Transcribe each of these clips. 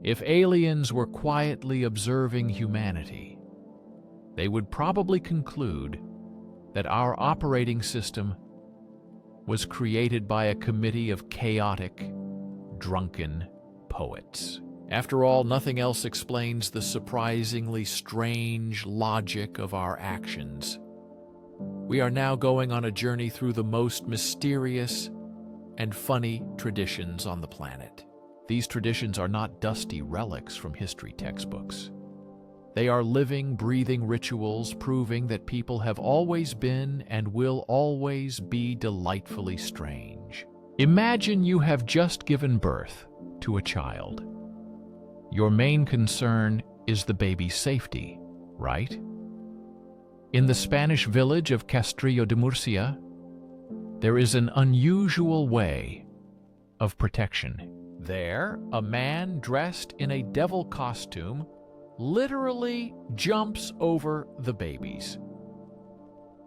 If aliens were quietly observing humanity, they would probably conclude that our operating system was created by a committee of chaotic, drunken poets. After all, nothing else explains the surprisingly strange logic of our actions. We are now going on a journey through the most mysterious and funny traditions on the planet. These traditions are not dusty relics from history textbooks. They are living, breathing rituals proving that people have always been and will always be delightfully strange. Imagine you have just given birth to a child. Your main concern is the baby's safety, right? In the Spanish village of Castrillo de Murcia, there is an unusual way of protection. There, a man dressed in a devil costume literally jumps over the babies.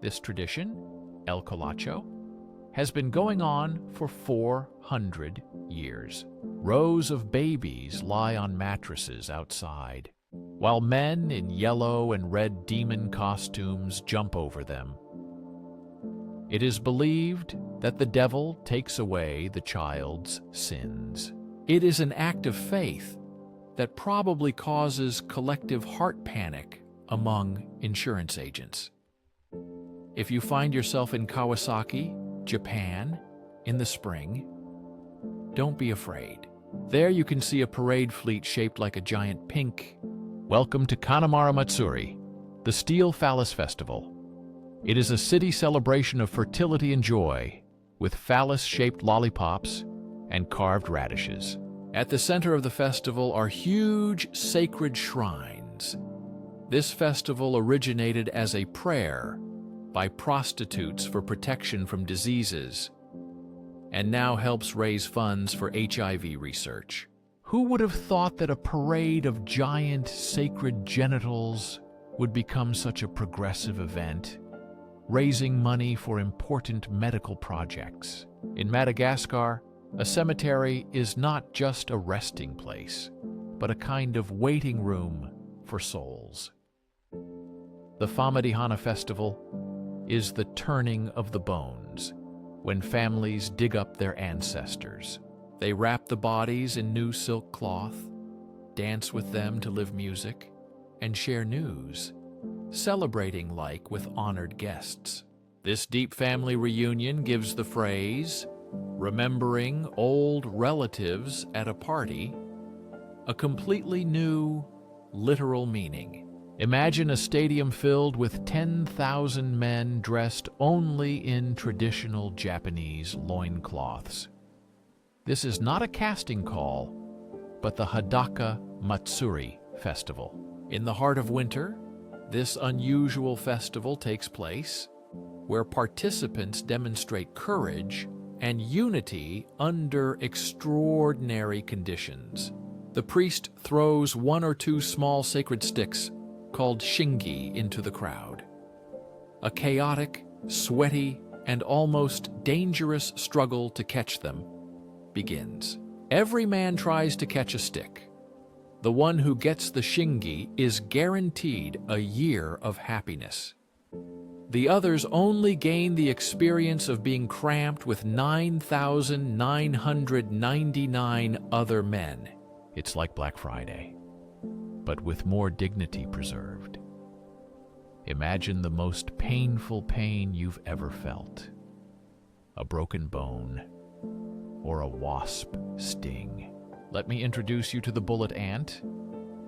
This tradition, El Colacho, has been going on for 400 years. Rows of babies lie on mattresses outside, while men in yellow and red demon costumes jump over them. It is believed that the devil takes away the child's sins. It is an act of faith that probably causes collective heart panic among insurance agents. If you find yourself in Kawasaki, Japan, in the spring, don't be afraid. There you can see a parade fleet shaped like a giant pink. Welcome to Kanamara Matsuri, the Steel Phallus Festival. It is a city celebration of fertility and joy, with phallus-shaped lollipops and carved radishes. At the center of the festival are huge sacred shrines. This festival originated as a prayer by prostitutes for protection from diseases, and now helps raise funds for HIV research. Who would have thought that a parade of giant sacred genitals would become such a progressive event, raising money for important medical projects? In Madagascar, a cemetery is not just a resting place, but a kind of waiting room for souls. The Famadihana festival is the turning of the bones, when families dig up their ancestors. They wrap the bodies in new silk cloth, dance with them to live music, and share news, celebrating like with honored guests. This deep family reunion gives the phrase, remembering old relatives at a party, a completely new, literal meaning. Imagine a stadium filled with 10,000 men dressed only in traditional Japanese loincloths. This is not a casting call, but the Hadaka Matsuri festival. In the heart of winter, this unusual festival takes place, where participants demonstrate courage and unity under extraordinary conditions. The priest throws one or two small sacred sticks called shingi into the crowd. A chaotic, sweaty, and almost dangerous struggle to catch them begins. Every man tries to catch a stick. The one who gets the shingi is guaranteed a year of happiness. The others only gain the experience of being cramped with 9,999 other men. It's like Black Friday, but with more dignity preserved. Imagine the most painful pain you've ever felt. A broken bone or a wasp sting. Let me introduce you to the bullet ant.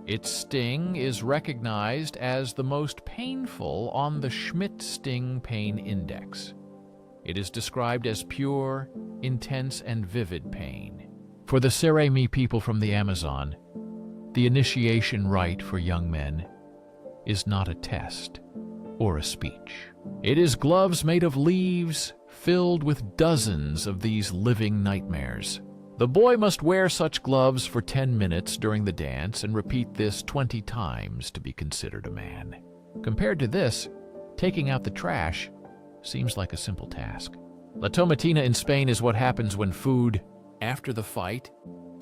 Its sting is recognized as the most painful on the Schmidt Sting Pain Index. It is described as pure, intense, and vivid pain. For the Seremi people from the Amazon, the initiation rite for young men is not a test or a speech. It is gloves made of leaves filled with dozens of these living nightmares. The boy must wear such gloves for 10 minutes during the dance and repeat this 20 times to be considered a man. Compared to this, taking out the trash seems like a simple task. La Tomatina in Spain is what happens when food, after the fight,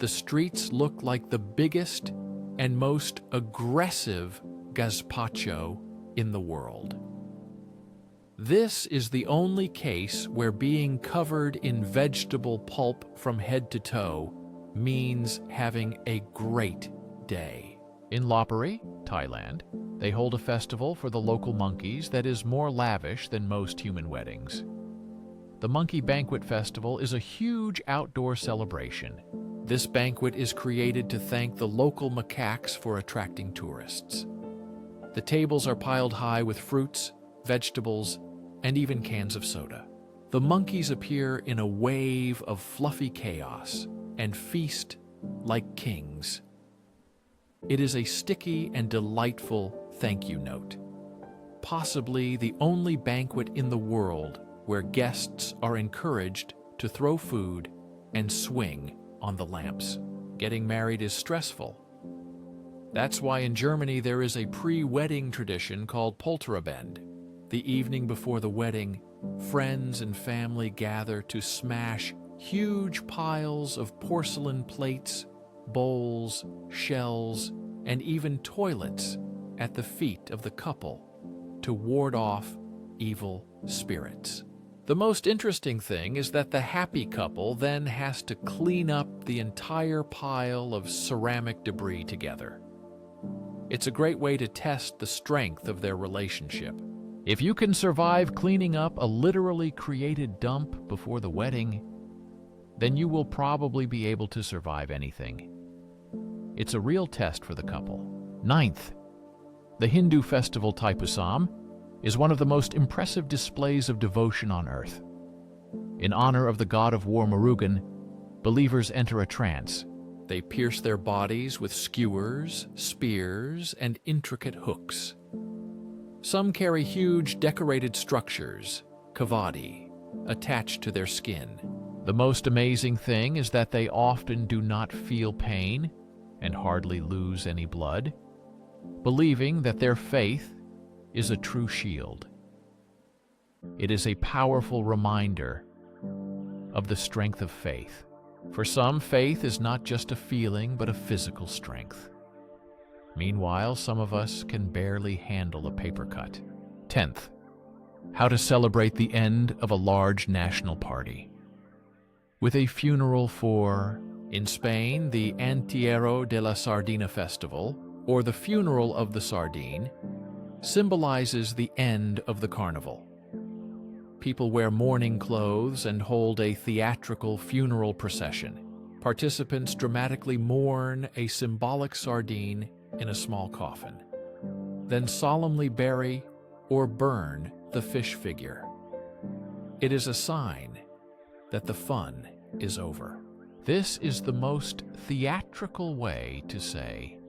the streets look like the biggest and most aggressive gazpacho in the world. This is the only case where being covered in vegetable pulp from head to toe means having a great day. In Lopburi, Thailand, they hold a festival for the local monkeys that is more lavish than most human weddings. The Monkey Banquet Festival is a huge outdoor celebration. This banquet is created to thank the local macaques for attracting tourists. The tables are piled high with fruits, vegetables, and even cans of soda. The monkeys appear in a wave of fluffy chaos and feast like kings. It is a sticky and delightful thank you note. Possibly the only banquet in the world where guests are encouraged to throw food and swing on the lamps. Getting married is stressful. That's why in Germany there is a pre-wedding tradition called Polterabend. The evening before the wedding, friends and family gather to smash huge piles of porcelain plates, bowls, shells, and even toilets at the feet of the couple to ward off evil spirits. The most interesting thing is that the happy couple then has to clean up the entire pile of ceramic debris together. It's a great way to test the strength of their relationship. If you can survive cleaning up a literally created dump before the wedding, then you will probably be able to survive anything. It's a real test for the couple. Ninth, the Hindu festival Thaipusam is one of the most impressive displays of devotion on earth. In honor of the god of war Murugan, believers enter a trance. They pierce their bodies with skewers, spears, and intricate hooks. Some carry huge decorated structures, kavadi, attached to their skin. The most amazing thing is that they often do not feel pain and hardly lose any blood, believing that their faith is a true shield. It is a powerful reminder of the strength of faith. For some, faith is not just a feeling, but a physical strength. Meanwhile, some of us can barely handle a paper cut. 10th, how to celebrate the end of a large national party. With a funeral for, in Spain, the Entierro de la Sardina festival, or the funeral of the sardine, symbolizes the end of the carnival. People wear mourning clothes and hold a theatrical funeral procession. Participants dramatically mourn a symbolic sardine in a small coffin, then solemnly bury or burn the fish figure. It is a sign that the fun is over. This is the most theatrical way to say,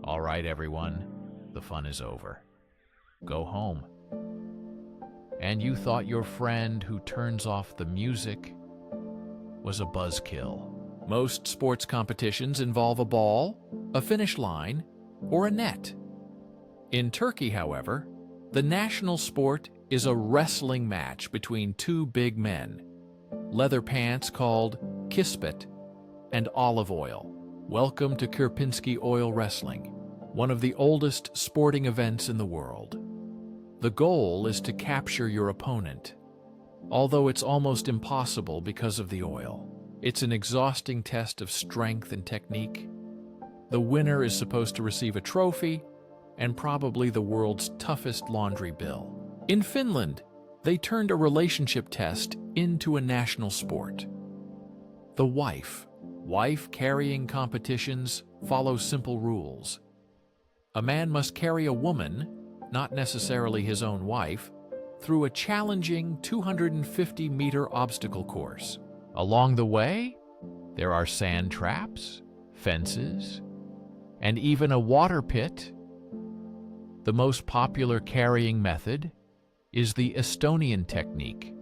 "All right, everyone, the fun is over. Go home." And you thought your friend who turns off the music was a buzzkill. Most sports competitions involve a ball, a finish line, or a net. In Turkey, however, the national sport is a wrestling match between two big men, leather pants called kispet, and olive oil. Welcome to Kierpinski Oil Wrestling, one of the oldest sporting events in the world. The goal is to capture your opponent, although it's almost impossible because of the oil. It's an exhausting test of strength and technique. The winner is supposed to receive a trophy and probably the world's toughest laundry bill. In Finland, they turned a relationship test into a national sport. The wife carrying competitions follow simple rules. A man must carry a woman, not necessarily his own wife, through a challenging 250-meter obstacle course. Along the way, there are sand traps, fences, and even a water pit. The most popular carrying method is the Estonian technique,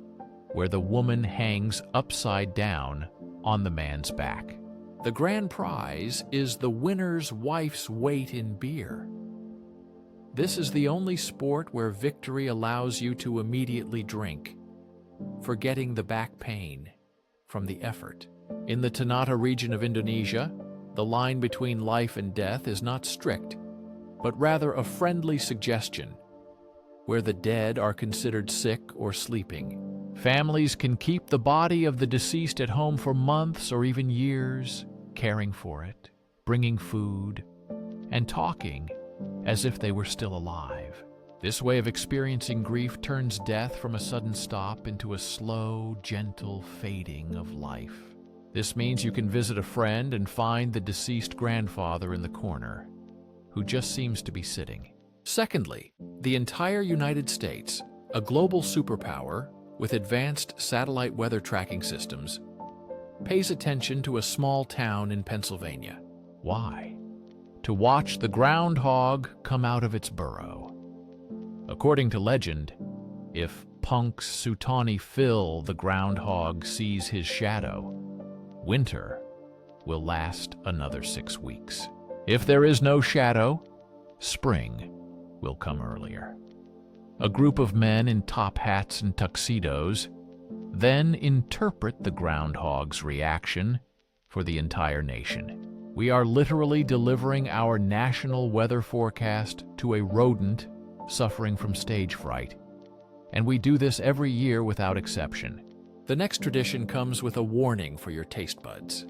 where the woman hangs upside down on the man's back. The grand prize is the winner's wife's weight in beer. This is the only sport where victory allows you to immediately drink, forgetting the back pain from the effort. In the Ternate region of Indonesia, the line between life and death is not strict, but rather a friendly suggestion, where the dead are considered sick or sleeping. Families can keep the body of the deceased at home for months or even years, caring for it, bringing food, and talking as if they were still alive. This way of experiencing grief turns death from a sudden stop into a slow, gentle fading of life. This means you can visit a friend and find the deceased grandfather in the corner, who just seems to be sitting. Secondly, the entire United States, a global superpower with advanced satellite weather tracking systems, pays attention to a small town in Pennsylvania. Why? To watch the groundhog come out of its burrow. According to legend, if Punxsutawney Phil the groundhog sees his shadow, winter will last another 6 weeks. If there is no shadow, spring will come earlier. A group of men in top hats and tuxedos then interpret the groundhog's reaction for the entire nation. We are literally delivering our national weather forecast to a rodent suffering from stage fright, and we do this every year without exception. The next tradition comes with a warning for your taste buds.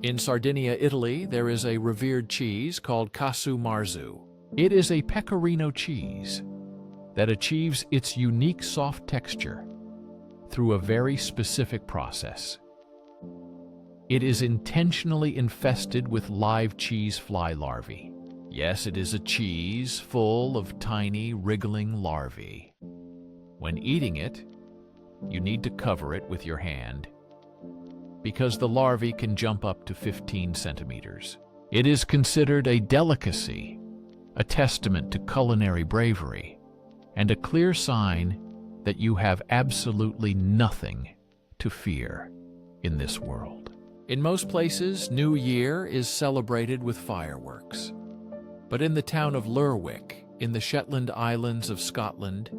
In Sardinia, Italy, there is a revered cheese called casu marzu. It is a pecorino cheese that achieves its unique soft texture through a very specific process. It is intentionally infested with live cheese fly larvae. Yes, it is a cheese full of tiny, wriggling larvae. When eating it, you need to cover it with your hand because the larvae can jump up to 15 centimeters. It is considered a delicacy, a testament to culinary bravery, and a clear sign that you have absolutely nothing to fear in this world. In most places, New Year is celebrated with fireworks. But in the town of Lerwick, in the Shetland Islands of Scotland,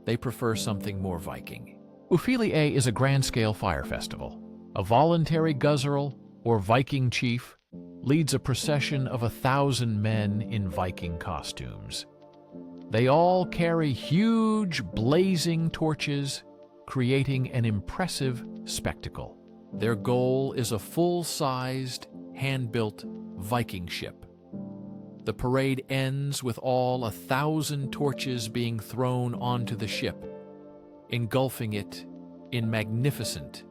they prefer something more Viking. Ufili is a grand-scale fire festival. A voluntary guzerl, or Viking chief, leads a procession of 1,000 men in Viking costumes. They all carry huge, blazing torches, creating an impressive spectacle. Their goal is a full-sized, hand-built Viking ship. The parade ends with all 1,000 torches being thrown onto the ship, engulfing it in magnificent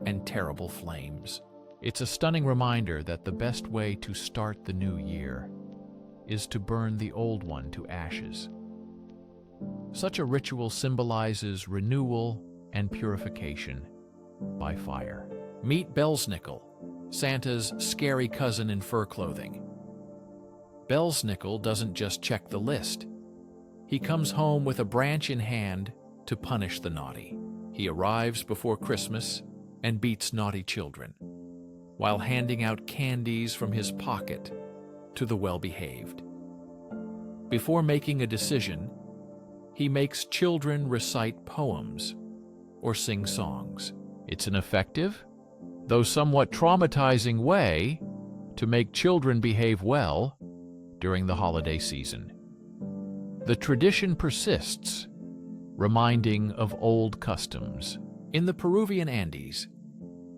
and terrible flames. It's a stunning reminder that the best way to start the new year is to burn the old one to ashes. Such a ritual symbolizes renewal and purification by fire. Meet Belsnickel, Santa's scary cousin in fur clothing. Belsnickel doesn't just check the list. He comes home with a branch in hand to punish the naughty. He arrives before Christmas and beats naughty children, while handing out candies from his pocket to the well-behaved. Before making a decision, he makes children recite poems or sing songs. It's an effective, though somewhat traumatizing way to make children behave well during the holiday season. The tradition persists, reminding of old customs. In the Peruvian Andes,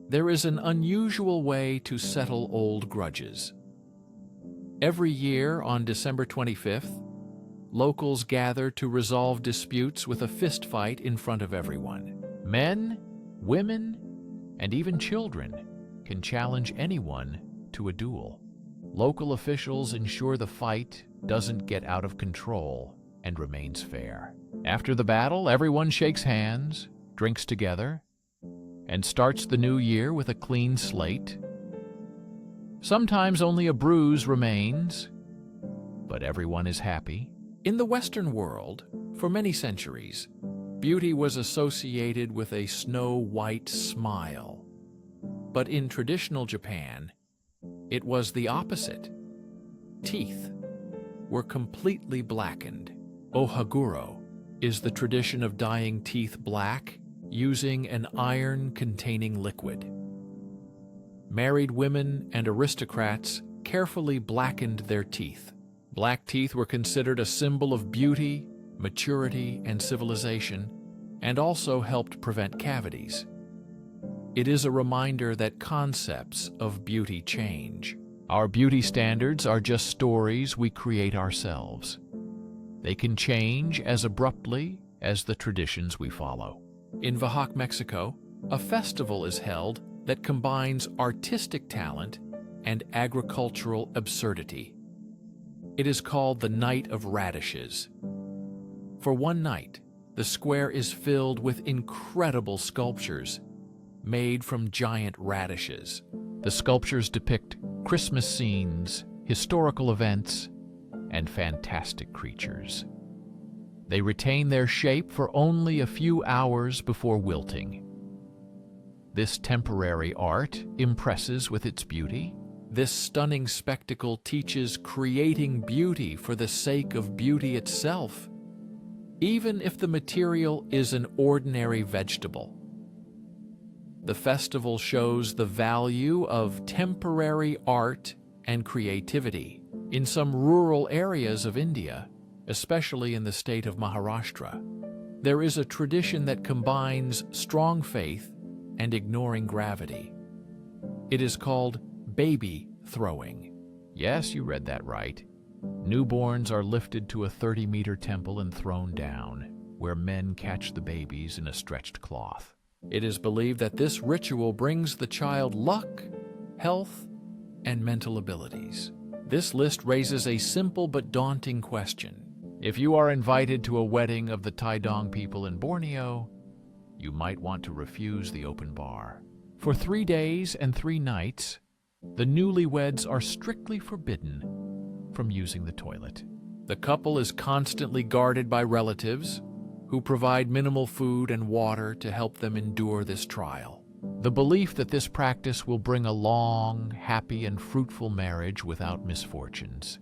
there is an unusual way to settle old grudges. Every year on December 25th, locals gather to resolve disputes with a fist fight in front of everyone. Men, women, and even children can challenge anyone to a duel. Local officials ensure the fight doesn't get out of control and remains fair. After the battle, everyone shakes hands, drinks together, and starts the new year with a clean slate. Sometimes only a bruise remains, but everyone is happy. In the Western world, for many centuries, beauty was associated with a snow-white smile. But in traditional Japan, it was the opposite. Teeth were completely blackened. Ohaguro is the tradition of dyeing teeth black using an iron-containing liquid. married women and aristocrats carefully blackened their teeth. Black teeth were considered a symbol of beauty, maturity, and civilization, and also helped prevent cavities. It is a reminder that concepts of beauty change. Our beauty standards are just stories we create ourselves. They can change as abruptly as the traditions we follow. In Oaxaca, Mexico, a festival is held that combines artistic talent and agricultural absurdity. It is called the Night of Radishes. For one night, the square is filled with incredible sculptures made from giant radishes. The sculptures depict Christmas scenes, historical events, and fantastic creatures. They retain their shape for only a few hours before wilting. This temporary art impresses with its beauty. This stunning spectacle teaches creating beauty for the sake of beauty itself, even if the material is an ordinary vegetable. The festival shows the value of temporary art and creativity. In some rural areas of India, especially in the state of Maharashtra, there is a tradition that combines strong faith and ignoring gravity. It is called baby throwing. Yes, you read that right. Newborns are lifted to a 30-meter temple and thrown down, where men catch the babies in a stretched cloth. It is believed that this ritual brings the child luck, health, and mental abilities. This list raises a simple but daunting question. If you are invited to a wedding of the Taidong people in Borneo, you might want to refuse the open bar. For 3 days and 3 nights, the newlyweds are strictly forbidden from using the toilet. The couple is constantly guarded by relatives who provide minimal food and water to help them endure this trial. The belief that this practice will bring a long, happy, and fruitful marriage without misfortunes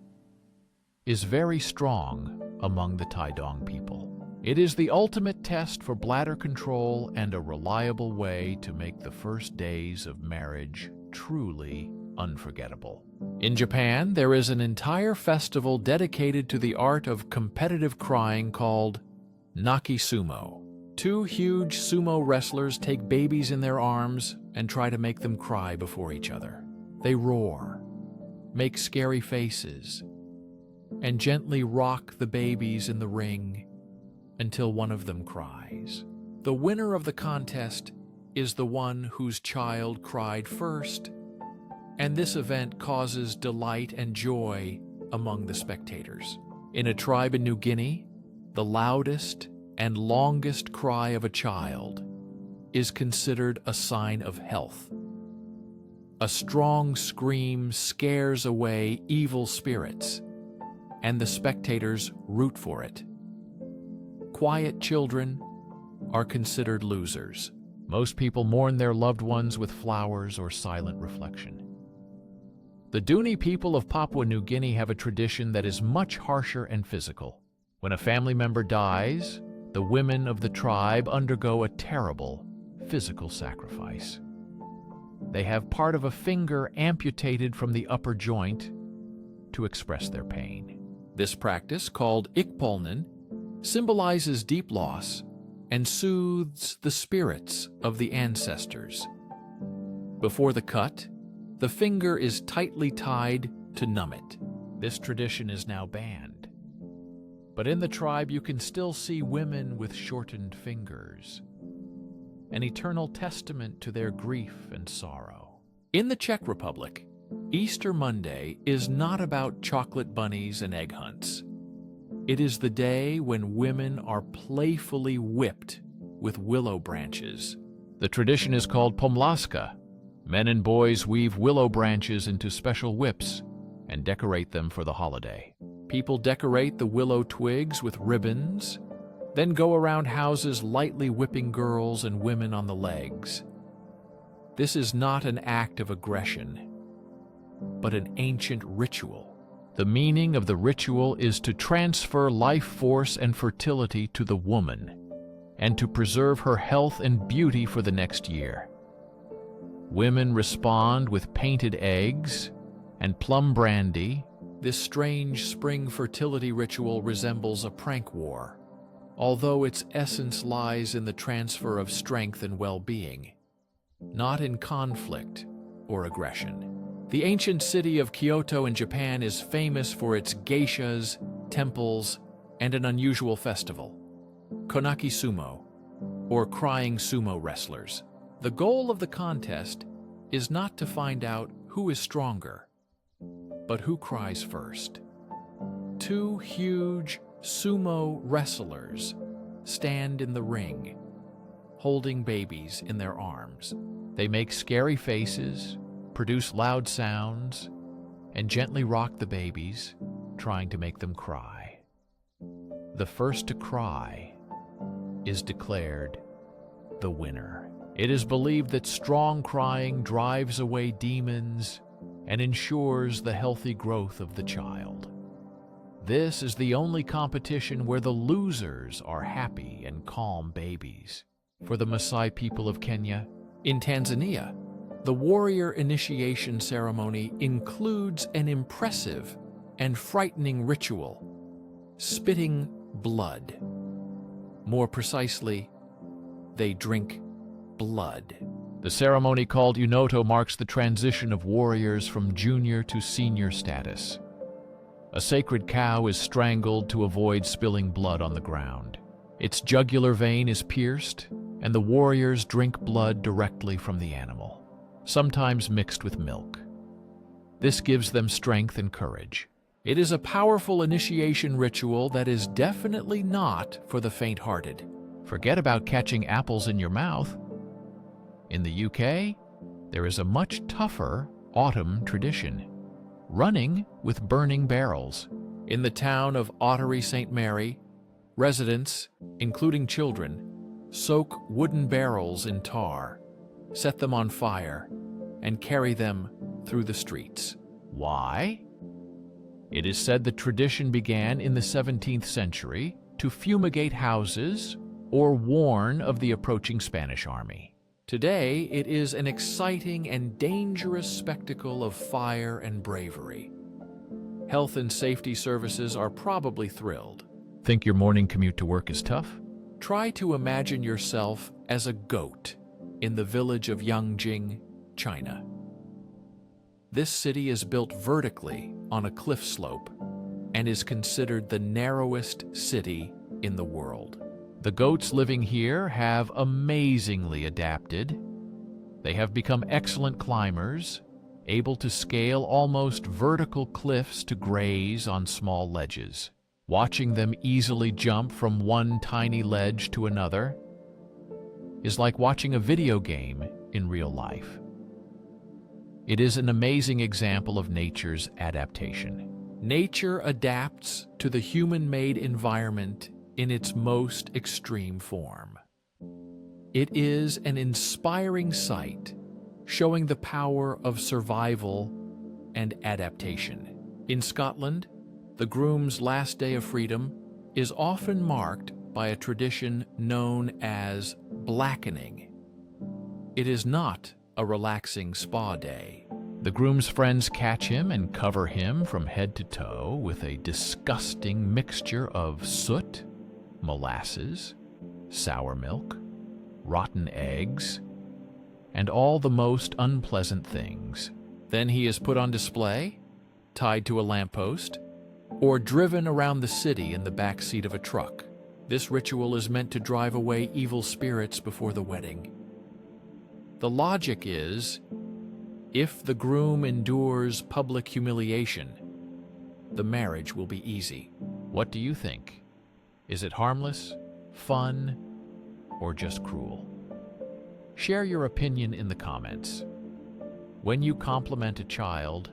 is very strong among the Taidong people. It is the ultimate test for bladder control and a reliable way to make the first days of marriage truly unforgettable. In Japan, there is an entire festival dedicated to the art of competitive crying called Naki Sumo. 2 huge sumo wrestlers take babies in their arms and try to make them cry before each other. They roar, make scary faces, and gently rock the babies in the ring until one of them cries. The winner of the contest is the one whose child cried first, and this event causes delight and joy among the spectators. In a tribe in New Guinea, the loudest and longest cry of a child is considered a sign of health. A strong scream scares away evil spirits, and the spectators root for it. Quiet children are considered losers. Most people mourn their loved ones with flowers or silent reflection. The Duni people of Papua New Guinea have a tradition that is much harsher and physical. When a family member dies, the women of the tribe undergo a terrible physical sacrifice. They have part of a finger amputated from the upper joint to express their pain. This practice, called Ikpolnen, symbolizes deep loss and soothes the spirits of the ancestors. Before the cut, the finger is tightly tied to numb it. This tradition is now banned. But in the tribe, you can still see women with shortened fingers, an eternal testament to their grief and sorrow. In the Czech Republic, Easter Monday is not about chocolate bunnies and egg hunts. It is the day when women are playfully whipped with willow branches. The tradition is called pomlaska. Men and boys weave willow branches into special whips and decorate them for the holiday. People decorate the willow twigs with ribbons, then go around houses lightly whipping girls and women on the legs. This is not an act of aggression, but an ancient ritual. The meaning of the ritual is to transfer life force and fertility to the woman and to preserve her health and beauty for the next year. Women respond with painted eggs and plum brandy. This strange spring fertility ritual resembles a prank war, although its essence lies in the transfer of strength and well-being, not in conflict or aggression. The ancient city of Kyoto in Japan is famous for its geishas, temples, and an unusual festival, Konaki Sumo, or crying sumo wrestlers. The goal of the contest is not to find out who is stronger, but who cries first. Two huge sumo wrestlers stand in the ring, holding babies in their arms. They make scary faces, produce loud sounds, and gently rock the babies, trying to make them cry. The first to cry is declared the winner. It is believed that strong crying drives away demons and ensures the healthy growth of the child. This is the only competition where the losers are happy and calm babies. For the Maasai people of Kenya, in Tanzania, the warrior initiation ceremony includes an impressive and frightening ritual, spitting blood. More precisely, they drink blood. The ceremony called Unoto marks the transition of warriors from junior to senior status. A sacred cow is strangled to avoid spilling blood on the ground. Its jugular vein is pierced, and the warriors drink blood directly from the animal, sometimes mixed with milk. This gives them strength and courage. It is a powerful initiation ritual that is definitely not for the faint-hearted. Forget about catching apples in your mouth. In the UK, there is a much tougher autumn tradition, running with burning barrels. In the town of Ottery St. Mary, residents, including children, soak wooden barrels in tar, set them on fire, and carry them through the streets. Why? It is said the tradition began in the 17th century to fumigate houses or warn of the approaching Spanish army. Today, it is an exciting and dangerous spectacle of fire and bravery. Health and safety services are probably thrilled. Think your morning commute to work is tough? Try to imagine yourself as a goat in the village of Yangjing, China. This city is built vertically on a cliff slope and is considered the narrowest city in the world. The goats living here have amazingly adapted. They have become excellent climbers, able to scale almost vertical cliffs to graze on small ledges. Watching them easily jump from one tiny ledge to another is like watching a video game in real life. It is an amazing example of nature's adaptation. Nature adapts to the human-made environment in its most extreme form. It is an inspiring sight, showing the power of survival and adaptation. In Scotland, the groom's last day of freedom is often marked by a tradition known as blackening. It is not a relaxing spa day. The groom's friends catch him and cover him from head to toe with a disgusting mixture of soot, molasses, sour milk, rotten eggs, and all the most unpleasant things. Then he is put on display, tied to a lamppost, or driven around the city in the back seat of a truck. This ritual is meant to drive away evil spirits before the wedding. The logic is, if the groom endures public humiliation, the marriage will be easy. What do you think? Is it harmless, fun, or just cruel? Share your opinion in the comments. When you compliment a child,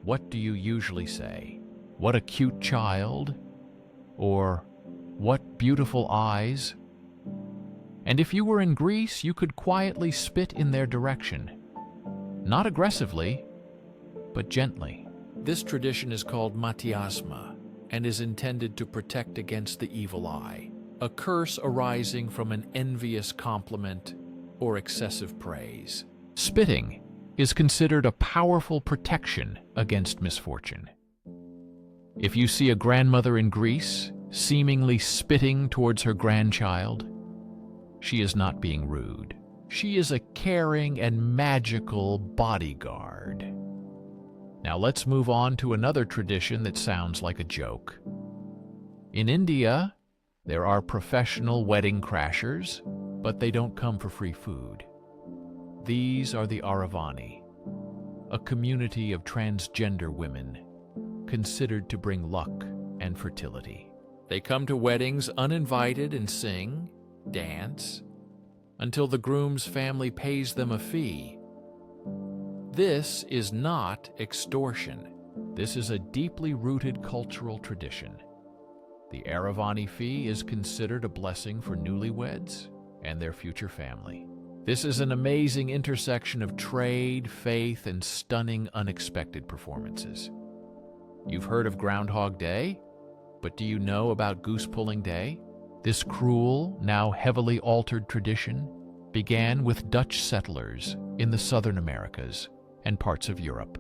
what do you usually say? What a cute child? Or what beautiful eyes? And if you were in Greece, you could quietly spit in their direction. Not aggressively, but gently. This tradition is called matiasma and is intended to protect against the evil eye, a curse arising from an envious compliment or excessive praise. Spitting is considered a powerful protection against misfortune. If you see a grandmother in Greece seemingly spitting towards her grandchild, she is not being rude. She is a caring and magical bodyguard. Now let's move on to another tradition that sounds like a joke. In India, there are professional wedding crashers, but they don't come for free food. These are the Aravani, a community of transgender women considered to bring luck and fertility. They come to weddings uninvited and sing, dance, until the groom's family pays them a fee. This is not extortion. This is a deeply rooted cultural tradition. The Aravani fee is considered a blessing for newlyweds and their future family. This is an amazing intersection of trade, faith, and stunning unexpected performances. You've heard of Groundhog Day, but do you know about Goose Pulling Day? This cruel, now heavily altered tradition began with Dutch settlers in the southern Americas and parts of Europe.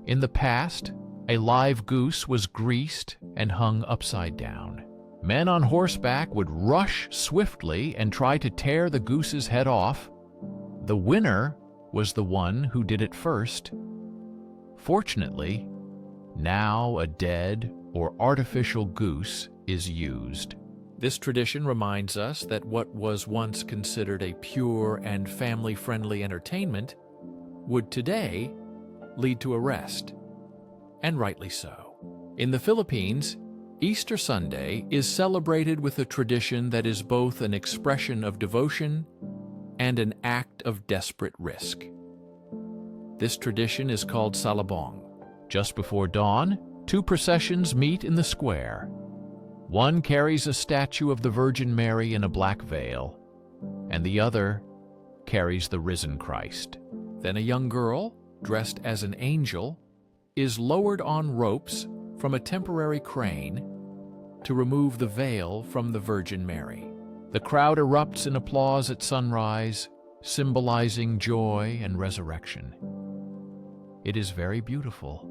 In the past, a live goose was greased and hung upside down. Men on horseback would rush swiftly and try to tear the goose's head off. The winner was the one who did it first. Fortunately, now a dead or artificial goose is used. This tradition reminds us that what was once considered a pure and family-friendly entertainment would today lead to arrest, and rightly so. In the Philippines, Easter Sunday is celebrated with a tradition that is both an expression of devotion and an act of desperate risk. This tradition is called salabong. Just before dawn, two processions meet in the square. One carries a statue of the Virgin Mary in a black veil, and the other carries the risen Christ. Then a young girl, dressed as an angel, is lowered on ropes from a temporary crane to remove the veil from the Virgin Mary. The crowd erupts in applause at sunrise, symbolizing joy and resurrection. It is very beautiful.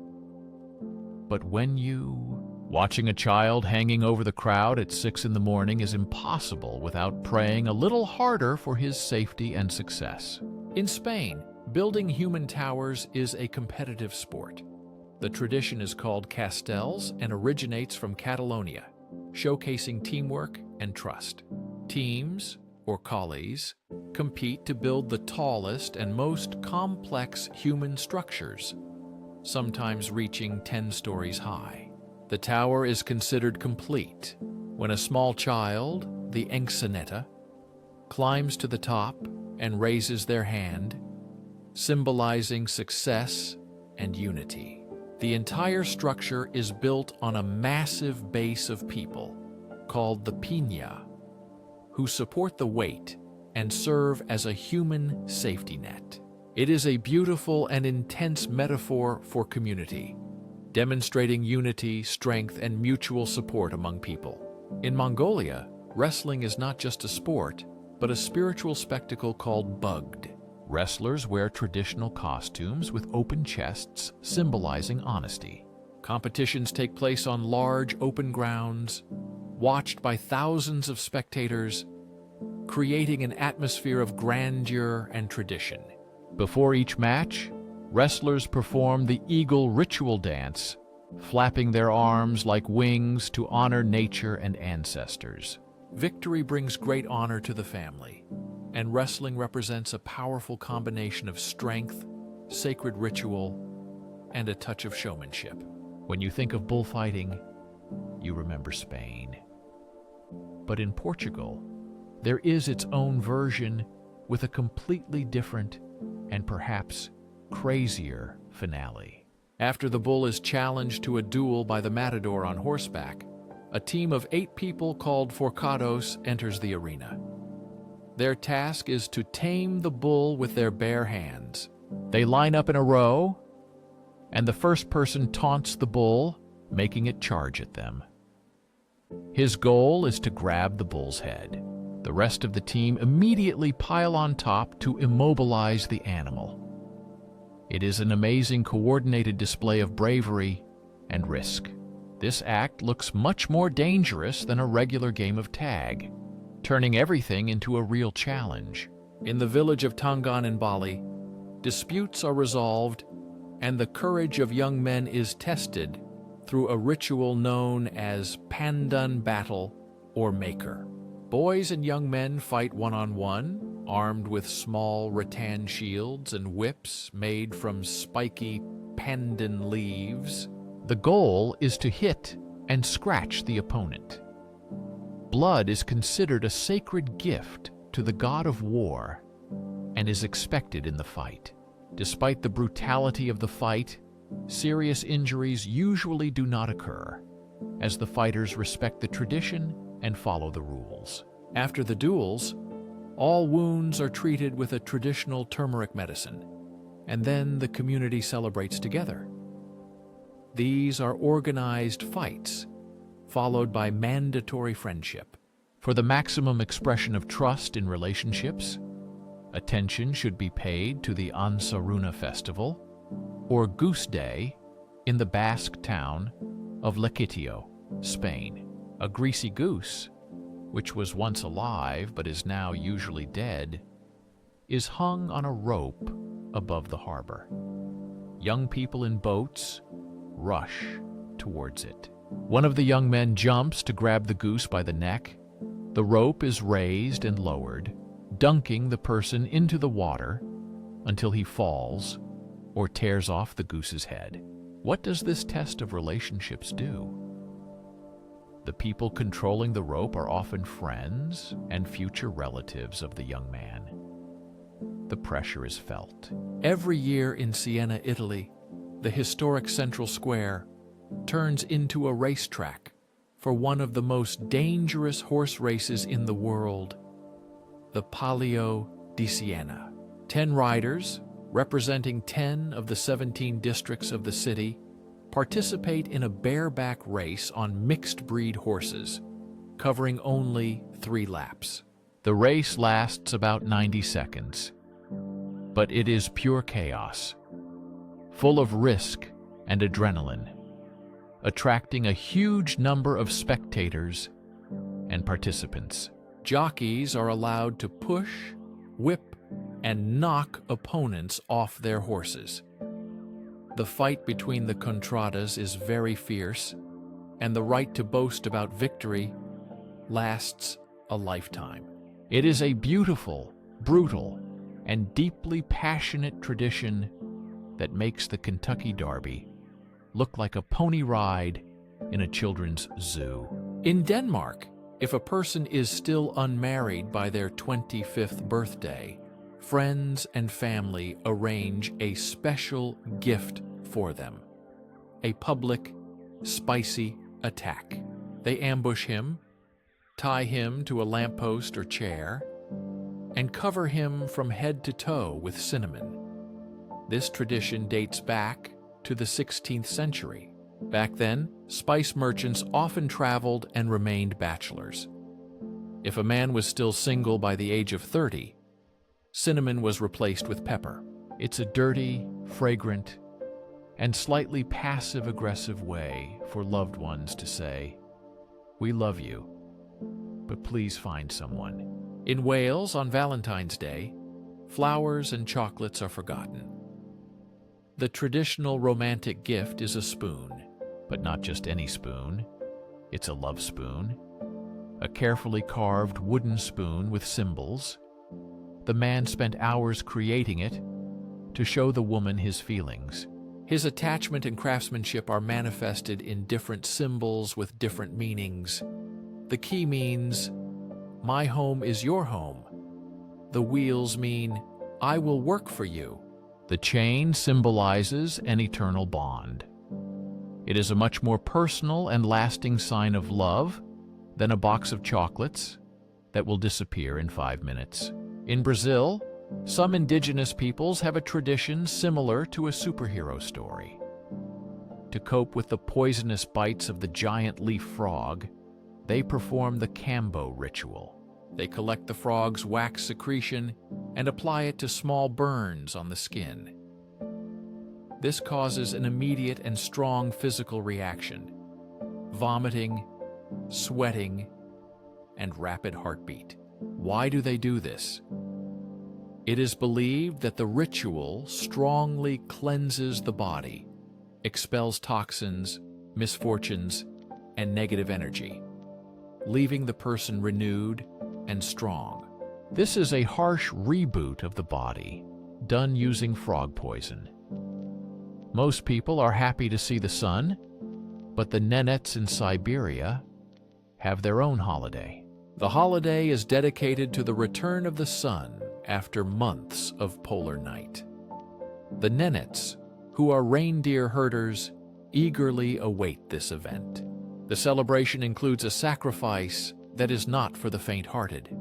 But watching a child hanging over the crowd at 6 in the morning is impossible without praying a little harder for his safety and success. In Spain, building human towers is a competitive sport. The tradition is called castells and originates from Catalonia, showcasing teamwork and trust. Teams, or collies, compete to build the tallest and most complex human structures, sometimes reaching 10 stories high. The tower is considered complete when a small child, the enxaneta, climbs to the top and raises their hand, symbolizing success and unity. The entire structure is built on a massive base of people, called the piña, who support the weight and serve as a human safety net. It is a beautiful and intense metaphor for community, demonstrating unity, strength, and mutual support among people. In Mongolia, wrestling is not just a sport, but a spiritual spectacle called bugged. Wrestlers wear traditional costumes with open chests, symbolizing honesty. Competitions take place on large, open grounds, watched by thousands of spectators, creating an atmosphere of grandeur and tradition. Before each match, wrestlers perform the eagle ritual dance, flapping their arms like wings to honor nature and ancestors. Victory brings great honor to the family, and wrestling represents a powerful combination of strength, sacred ritual, and a touch of showmanship. When you think of bullfighting, you remember Spain. But in Portugal, there is its own version with a completely different and perhaps crazier finale. After the bull is challenged to a duel by the matador on horseback, a team of 8 people called forcados enters the arena. Their task is to tame the bull with their bare hands. They line up in a row, and the first person taunts the bull, making it charge at them. His goal is to grab the bull's head. The rest of the team immediately pile on top to immobilize the animal. It is an amazing coordinated display of bravery and risk. This act looks much more dangerous than a regular game of tag, turning everything into a real challenge. In the village of Tangan in Bali, disputes are resolved and the courage of young men is tested through a ritual known as Pandan Battle or Maker. Boys and young men fight one-on-one, armed with small rattan shields and whips made from spiky pandan leaves. The goal is to hit and scratch the opponent. Blood is considered a sacred gift to the god of war and is expected in the fight. Despite the brutality of the fight, serious injuries usually do not occur, as the fighters respect the tradition and follow the rules. After the duels, all wounds are treated with a traditional turmeric medicine, and then the community celebrates together. These are organized fights, followed by mandatory friendship. For the maximum expression of trust in relationships, attention should be paid to the Ansaruna festival, or Goose Day, in the Basque town of Lequeitio, Spain. A greasy goose, which was once alive but is now usually dead, is hung on a rope above the harbor. Young people in boats rush towards it. One of the young men jumps to grab the goose by the neck. The rope is raised and lowered, dunking the person into the water until he falls or tears off the goose's head. What does this test of relationships do? The people controlling the rope are often friends and future relatives of the young man. The pressure is felt. Every year in Siena, Italy, the historic central square turns into a racetrack for one of the most dangerous horse races in the world, the Palio di Siena. 10 riders, representing 10 of the 17 districts of the city, participate in a bareback race on mixed-breed horses, covering only 3 laps. The race lasts about 90 seconds, but it is pure chaos, full of risk and adrenaline, attracting a huge number of spectators and participants. Jockeys are allowed to push, whip, and knock opponents off their horses. The fight between the contradas is very fierce, and the right to boast about victory lasts a lifetime. It is a beautiful, brutal, and deeply passionate tradition that makes the Kentucky Derby look like a pony ride in a children's zoo. In Denmark, if a person is still unmarried by their 25th birthday, friends and family arrange a special gift for them: a public, spicy attack. They ambush him, tie him to a lamppost or chair, and cover him from head to toe with cinnamon. This tradition dates back to the 16th century. Back then, spice merchants often traveled and remained bachelors. If a man was still single by the age of 30, cinnamon was replaced with pepper. It's a dirty, fragrant, and slightly passive-aggressive way for loved ones to say, "We love you, but please find someone." In Wales, on Valentine's Day, flowers and chocolates are forgotten. The traditional romantic gift is a spoon, but not just any spoon. It's a love spoon, a carefully carved wooden spoon with symbols. The man spent hours creating it to show the woman his feelings. His attachment and craftsmanship are manifested in different symbols with different meanings. The key means, "My home is your home." The wheels mean, "I will work for you." The chain symbolizes an eternal bond. It is a much more personal and lasting sign of love than a box of chocolates that will disappear in 5 minutes. In Brazil, some indigenous peoples have a tradition similar to a superhero story. To cope with the poisonous bites of the giant leaf frog, they perform the Cambo ritual. They collect the frog's wax secretion and apply it to small burns on the skin. This causes an immediate and strong physical reaction: vomiting, sweating, and rapid heartbeat. Why do they do this? It is believed that the ritual strongly cleanses the body, expels toxins, misfortunes, and negative energy, leaving the person renewed and strong. This is a harsh reboot of the body, done using frog poison. Most people are happy to see the sun, but the Nenets in Siberia have their own holiday. The holiday is dedicated to the return of the sun after months of polar night. The Nenets, who are reindeer herders, eagerly await this event. The celebration includes a sacrifice that is not for the faint-hearted.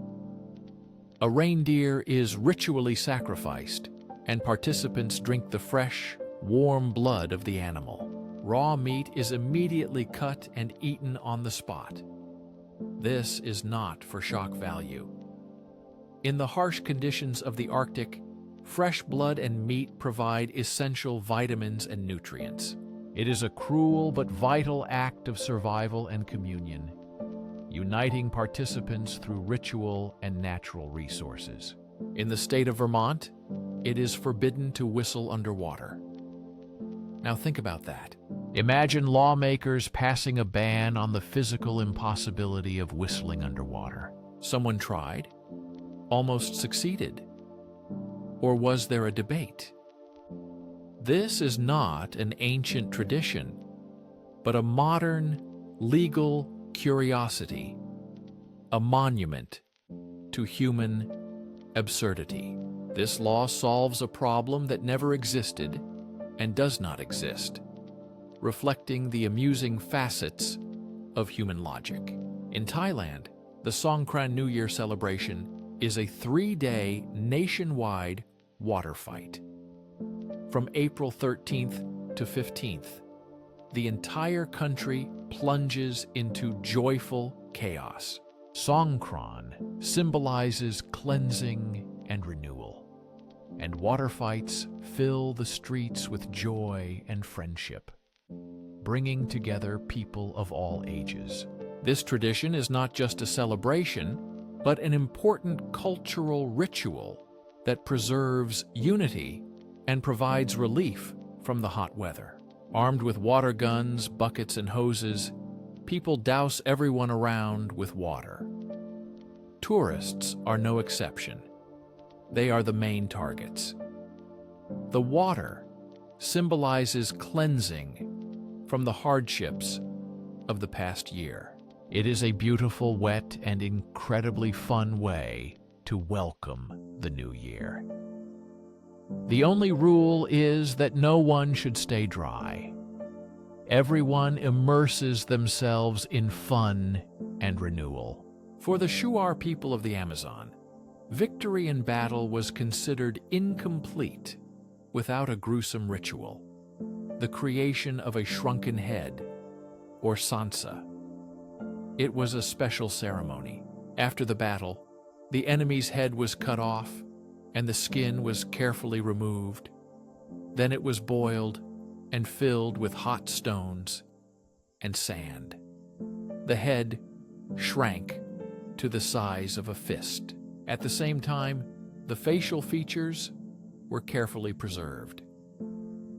A reindeer is ritually sacrificed, and participants drink the fresh, warm blood of the animal. Raw meat is immediately cut and eaten on the spot. This is not for shock value. In the harsh conditions of the Arctic, fresh blood and meat provide essential vitamins and nutrients. It is a cruel but vital act of survival and communion, uniting participants through ritual and natural resources. In the state of Vermont, it is forbidden to whistle underwater. Now think about that. Imagine lawmakers passing a ban on the physical impossibility of whistling underwater. Someone tried, almost succeeded. Or was there a debate? This is not an ancient tradition, but a modern, legal curiosity, a monument to human absurdity. This law solves a problem that never existed and does not exist, reflecting the amusing facets of human logic. In Thailand, the Songkran New Year celebration is a 3-day nationwide water fight. From April 13th to 15th, the entire country plunges into joyful chaos. Songkran symbolizes cleansing and renewal, and water fights fill the streets with joy and friendship, bringing together people of all ages. This tradition is not just a celebration, but an important cultural ritual that preserves unity and provides relief from the hot weather. Armed with water guns, buckets, and hoses, people douse everyone around with water. Tourists are no exception. They are the main targets. The water symbolizes cleansing from the hardships of the past year. It is a beautiful, wet, and incredibly fun way to welcome the new year. The only rule is that no one should stay dry. Everyone immerses themselves in fun and renewal. For the Shuar people of the Amazon, victory in battle was considered incomplete without a gruesome ritual, the creation of a shrunken head, or sansa. It was a special ceremony. After the battle, the enemy's head was cut off, and the skin was carefully removed. Then it was boiled and filled with hot stones and sand. The head shrank to the size of a fist. At the same time, the facial features were carefully preserved.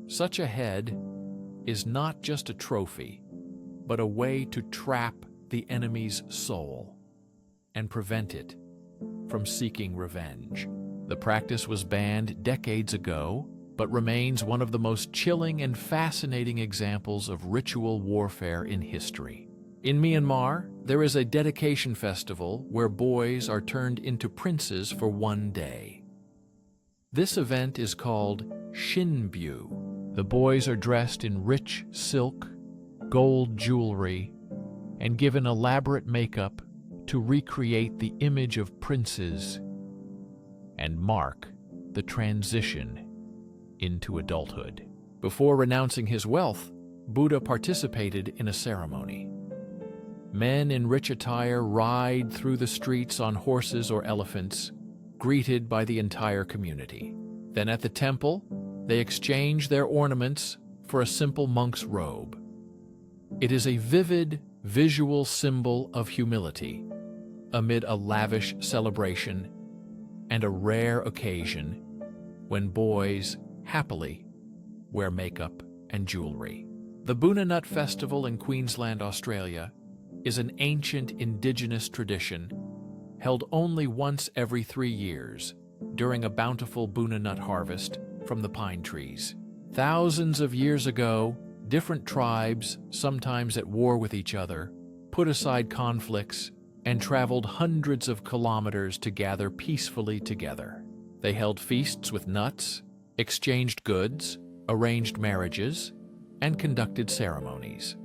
Such a head is not just a trophy, but a way to trap the enemy's soul and prevent it from seeking revenge. The practice was banned decades ago, but remains one of the most chilling and fascinating examples of ritual warfare in history. In Myanmar, there is a dedication festival where boys are turned into princes for one day. This event is called Shinbyu. The boys are dressed in rich silk, gold jewelry, and given elaborate makeup to recreate the image of princes and mark the transition into adulthood. Before renouncing his wealth, Buddha participated in a ceremony. Men in rich attire ride through the streets on horses or elephants, greeted by the entire community. Then at the temple, they exchange their ornaments for a simple monk's robe. It is a vivid, visual symbol of humility amid a lavish celebration and a rare occasion when boys happily wear makeup and jewelry. The Boona Nut Festival in Queensland, Australia, is an ancient indigenous tradition held only once every 3 years during a bountiful Boona nut harvest from the pine trees. Thousands of years ago, different tribes, sometimes at war with each other, put aside conflicts and traveled hundreds of kilometers to gather peacefully together. They held feasts with nuts, exchanged goods, arranged marriages, and conducted ceremonies.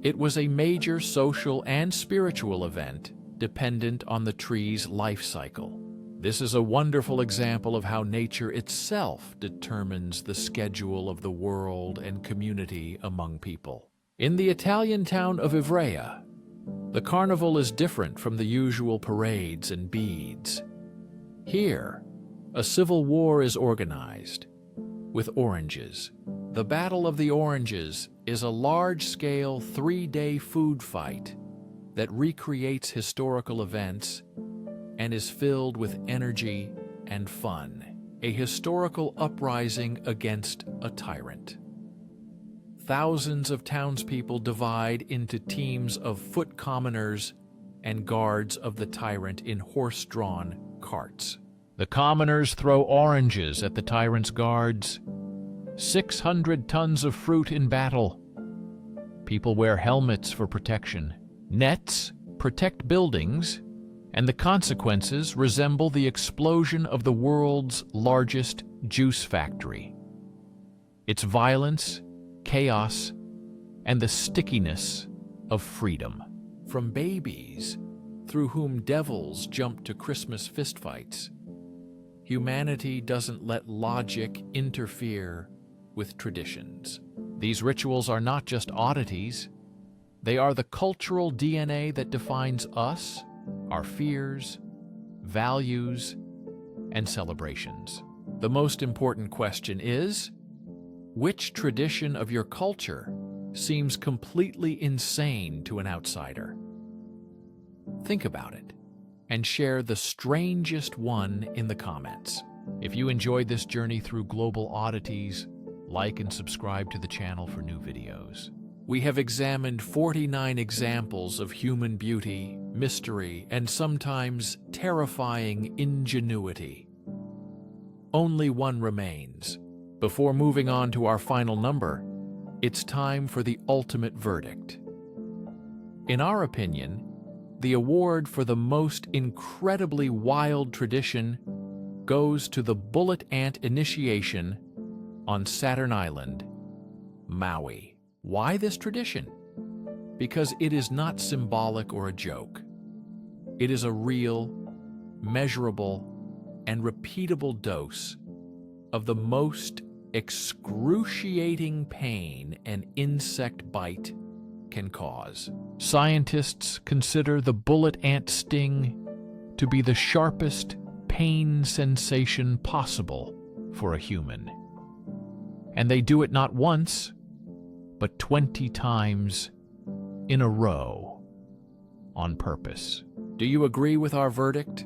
It was a major social and spiritual event dependent on the tree's life cycle. This is a wonderful example of how nature itself determines the schedule of the world and community among people. In the Italian town of Ivrea, the carnival is different from the usual parades and beads. Here, a civil war is organized with oranges. The Battle of the Oranges is a large-scale 3-day food fight that recreates historical events and is filled with energy and fun, a historical uprising against a tyrant. Thousands of townspeople divide into teams of foot commoners and guards of the tyrant in horse-drawn carts. The commoners throw oranges at the tyrant's guards. 600 tons of fruit in battle. People wear helmets for protection. Nets protect buildings, and the consequences resemble the explosion of the world's largest juice factory. Its violence, chaos, and the stickiness of freedom. From babies, through whom devils jump to Christmas fistfights, humanity doesn't let logic interfere with traditions. These rituals are not just oddities. They are the cultural DNA that defines us, our fears, values, and celebrations. The most important question is, which tradition of your culture seems completely insane to an outsider? Think about it and share the strangest one in the comments. If you enjoyed this journey through global oddities, like and subscribe to the channel for new videos. We have examined 49 examples of human beauty, mystery, and sometimes terrifying ingenuity. Only one remains. Before moving on to our final number, it's time for the ultimate verdict. In our opinion, the award for the most incredibly wild tradition goes to the bullet ant initiation on Saturn Island, Maui. Why this tradition? Because it is not symbolic or a joke. It is a real, measurable, and repeatable dose of the most excruciating pain an insect bite can cause. Scientists consider the bullet ant sting to be the sharpest pain sensation possible for a human. And they do it not once, but 20 times in a row, on purpose. Do you agree with our verdict?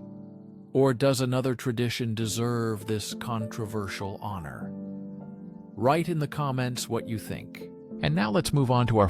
Or does another tradition deserve this controversial honor? Write in the comments what you think. And now let's move on to our